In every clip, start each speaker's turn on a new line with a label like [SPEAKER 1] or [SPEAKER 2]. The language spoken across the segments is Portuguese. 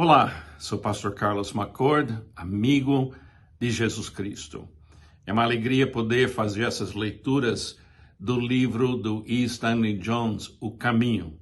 [SPEAKER 1] Olá, sou o pastor Carlos McCord, amigo de Jesus Cristo. É uma alegria poder fazer essas leituras do livro do E. Stanley Jones, O Caminho.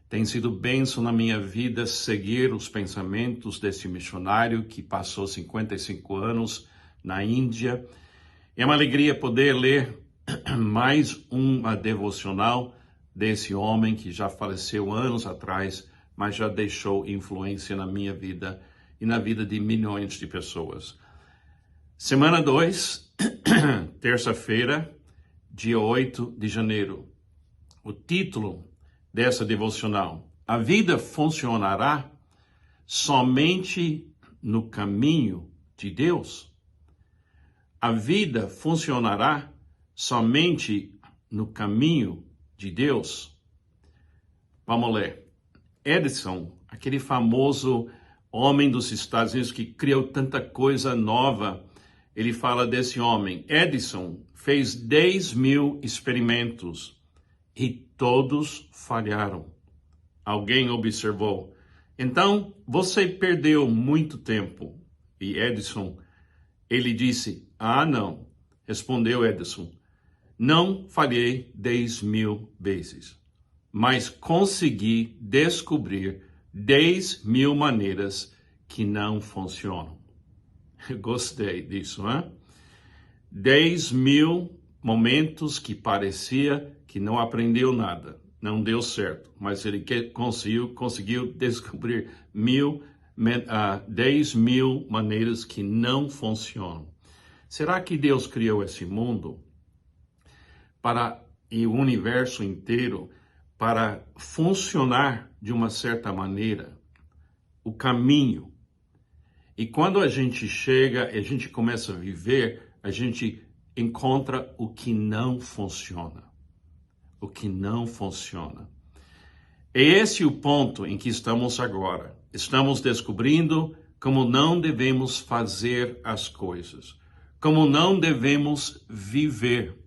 [SPEAKER 1] Tem sido bênção na minha vida seguir os pensamentos desse missionário que passou 55 anos na Índia. É uma alegria poder ler mais uma devocional desse homem que já faleceu anos atrás, mas já deixou influência na minha vida e na vida de milhões de pessoas. Semana 2, terça-feira, dia 8 de janeiro. O título dessa devocional: A vida funcionará somente no caminho de Deus? A vida funcionará somente no caminho de Deus? Vamos ler. Edison, aquele famoso homem dos Estados Unidos que criou tanta coisa nova, ele fala desse homem. Edison fez 10.000 experimentos e todos falharam. Alguém observou: então você perdeu muito tempo. E Edison, ele disse: não. Respondeu Edison: não falhei 10.000 vezes, mas consegui descobrir 10.000 maneiras que não funcionam. Eu gostei disso, né? 10.000 momentos que parecia que não aprendeu nada, não deu certo, mas ele conseguiu descobrir 10.000 maneiras que não funcionam. Será que Deus criou esse mundo e o universo inteiro para funcionar de uma certa maneira? O caminho. E quando a gente chega, a gente começa a viver, a gente encontra o que não funciona. O que não funciona. É esse o ponto em que estamos agora. Estamos descobrindo como não devemos fazer as coisas, como não devemos viver.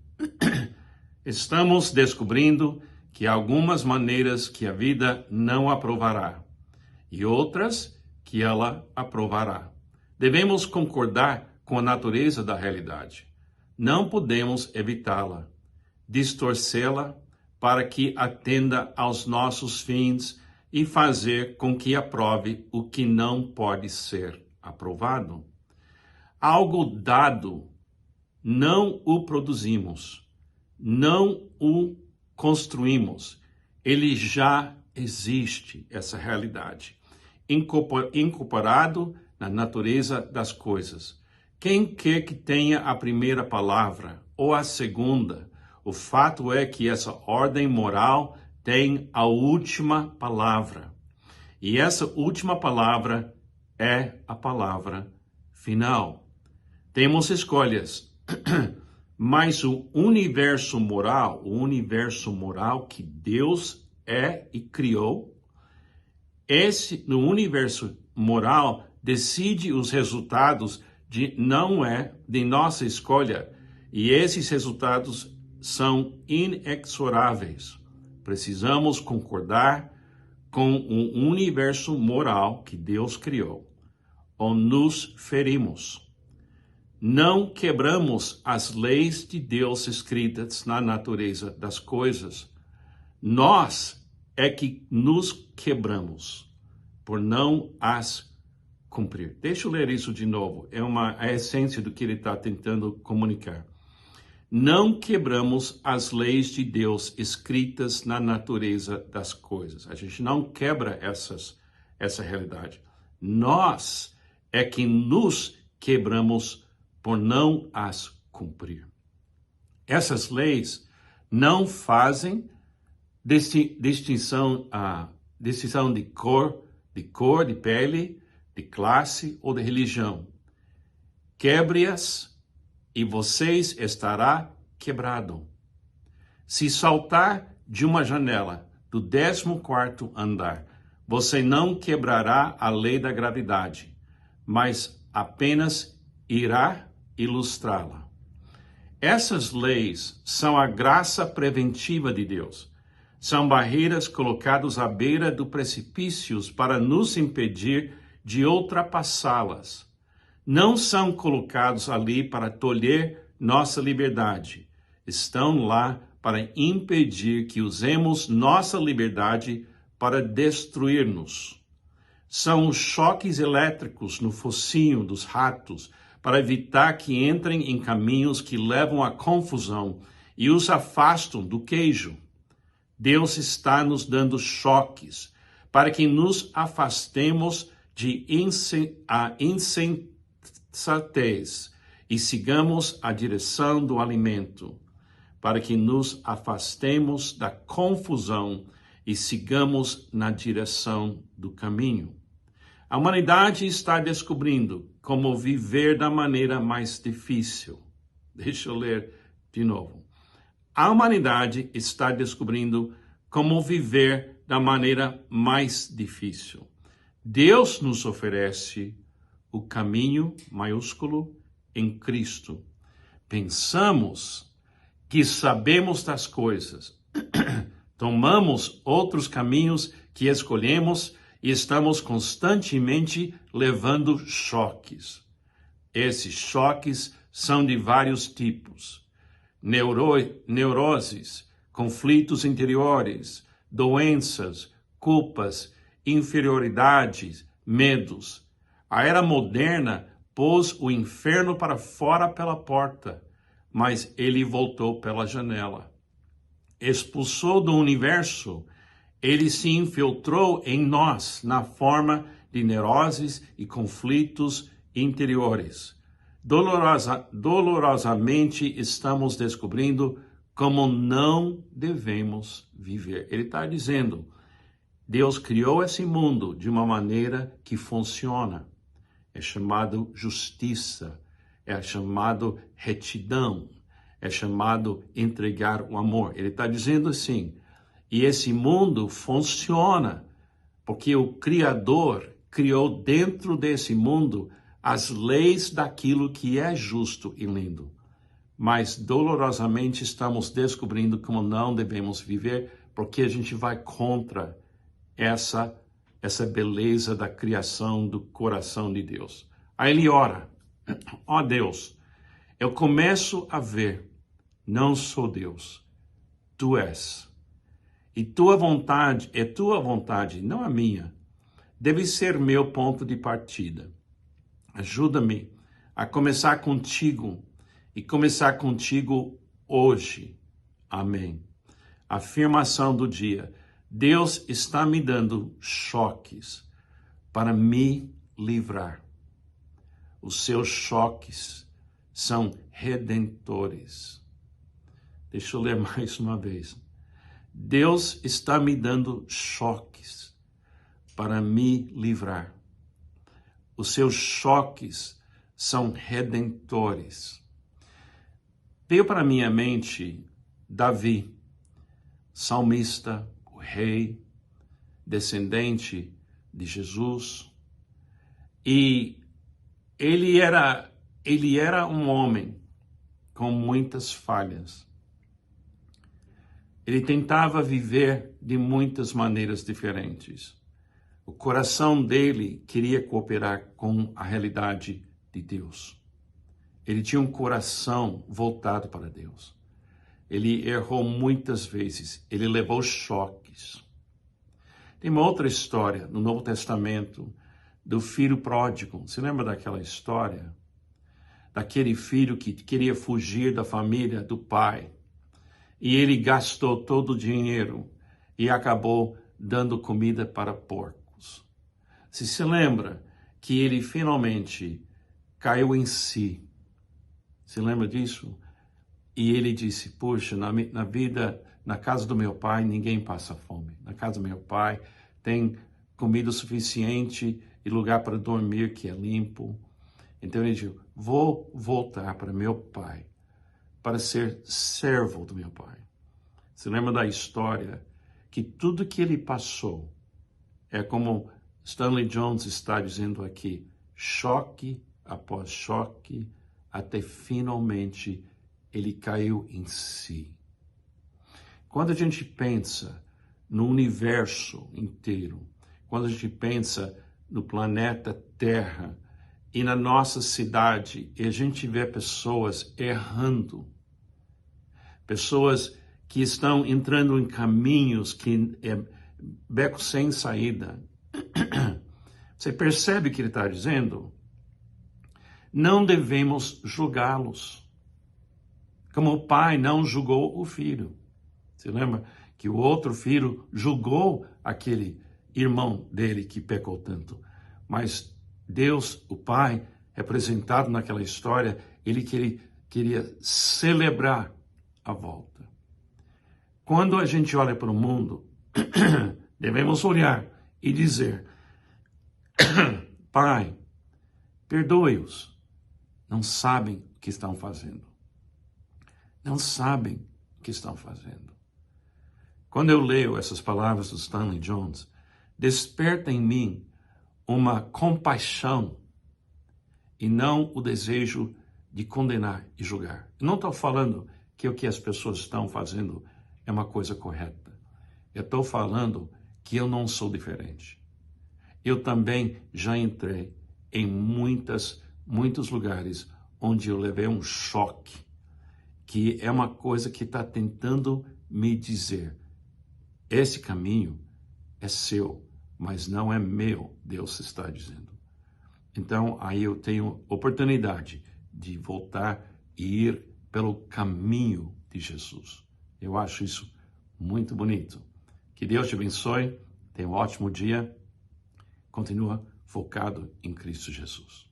[SPEAKER 1] Estamos descobrindo que há algumas maneiras que a vida não aprovará e outras que ela aprovará. Devemos concordar com a natureza da realidade. Não podemos evitá-la, distorcê-la para que atenda aos nossos fins e fazer com que aprove o que não pode ser aprovado. Algo dado, não o produzimos, não o construímos. Ele já existe, essa realidade, incorporado na natureza das coisas. Quem quer que tenha a primeira palavra ou a segunda, o fato é que essa ordem moral tem a última palavra. E essa última palavra é a palavra final. Temos escolhas, mas o universo moral que Deus é e criou, no universo moral decide os resultados não é de nossa escolha, e esses resultados são inexoráveis. Precisamos concordar com o universo moral que Deus criou, ou nos ferimos. Não quebramos as leis de Deus escritas na natureza das coisas. Nós é que nos quebramos por não as cumprir. Deixa eu ler isso de novo. É a essência do que ele está tentando comunicar. Não quebramos as leis de Deus escritas na natureza das coisas. A gente não quebra essa realidade. Nós é que nos quebramos por não as cumprir. Essas leis não fazem distinção de cor, de pele, de classe ou de religião. Quebre-as e vocês estará quebrado. Se saltar de uma janela do 14º andar, você não quebrará a lei da gravidade, mas apenas irá ilustrá-la. Essas leis são a graça preventiva de Deus. São barreiras colocadas à beira do precipício para nos impedir de ultrapassá-las. Não são colocados ali para tolher nossa liberdade. Estão lá para impedir que usemos nossa liberdade para destruir-nos. São os choques elétricos no focinho dos ratos para evitar que entrem em caminhos que levam à confusão e os afastam do queijo. Deus está nos dando choques para que nos afastemos de insensatez e sigamos a direção do alimento, para que nos afastemos da confusão e sigamos na direção do caminho. A humanidade está descobrindo como viver da maneira mais difícil. Deixa eu ler de novo. A humanidade está descobrindo como viver da maneira mais difícil. Deus nos oferece o caminho maiúsculo em Cristo. Pensamos que sabemos das coisas. Tomamos outros caminhos que escolhemos e estamos constantemente levando choques. Esses choques são de vários tipos. Neuroses, conflitos interiores, doenças, culpas, inferioridades, medos. A era moderna pôs o inferno para fora pela porta, mas ele voltou pela janela. Expulsou do universo, ele se infiltrou em nós na forma de neuroses e conflitos interiores. Dolorosamente estamos descobrindo como não devemos viver. Ele está dizendo, Deus criou esse mundo de uma maneira que funciona. É chamado justiça, é chamado retidão, é chamado entregar o amor. Ele está dizendo assim, e esse mundo funciona porque o Criador criou dentro desse mundo as leis daquilo que é justo e lindo. Mas dolorosamente estamos descobrindo como não devemos viver porque a gente vai contra essa beleza da criação do coração de Deus. Aí ele ora, ó Deus, eu começo a ver, não sou Deus, tu és. E tua vontade, não a minha, deve ser meu ponto de partida. Ajuda-me a começar contigo e começar contigo hoje. Amém. Afirmação do dia. Deus está me dando choques para me livrar. Os seus choques são redentores. Deixa eu ler mais uma vez. Deus está me dando choques para me livrar. Os seus choques são redentores. Veio para minha mente Davi, salmista, o rei, descendente de Jesus. E ele era um homem com muitas falhas. Ele tentava viver de muitas maneiras diferentes. O coração dele queria cooperar com a realidade de Deus. Ele tinha um coração voltado para Deus. Ele errou muitas vezes. Ele levou choques. Tem uma outra história no Novo Testamento do filho pródigo. Você lembra daquela história? Daquele filho que queria fugir da família do pai. E ele gastou todo o dinheiro e acabou dando comida para porcos. Se lembra que ele finalmente caiu em si. Se lembra disso? E ele disse, puxa, na vida, na casa do meu pai, ninguém passa fome. Na casa do meu pai tem comida suficiente e lugar para dormir que é limpo. Então ele disse, vou voltar para meu pai, para ser servo do meu pai. Você lembra da história que tudo que ele passou é como Stanley Jones está dizendo aqui, choque após choque, até finalmente ele caiu em si. Quando a gente pensa no universo inteiro, quando a gente pensa no planeta Terra e na nossa cidade, e a gente vê pessoas errando, pessoas que estão entrando em caminhos que é beco sem saída. Você percebe o que ele está dizendo? Não devemos julgá-los, como o pai não julgou o filho. Você lembra que o outro filho julgou aquele irmão dele que pecou tanto? Mas Deus, o pai, representado naquela história, ele queria celebrar a volta. Quando a gente olha para o mundo, devemos olhar e dizer: Pai, perdoe-os, não sabem o que estão fazendo. Não sabem o que estão fazendo. Quando eu leio essas palavras do Stanley Jones, desperta em mim uma compaixão e não o desejo de condenar e julgar. Eu não estou falando que o que as pessoas estão fazendo é uma coisa correta. Eu estou falando que eu não sou diferente. Eu também já entrei em muitos lugares onde eu levei um choque, que é uma coisa que está tentando me dizer: esse caminho é seu, mas não é meu, Deus está dizendo. Então, aí eu tenho oportunidade de voltar e ir pelo caminho de Jesus. Eu acho isso muito bonito. Que Deus te abençoe, tenha um ótimo dia, continua focado em Cristo Jesus.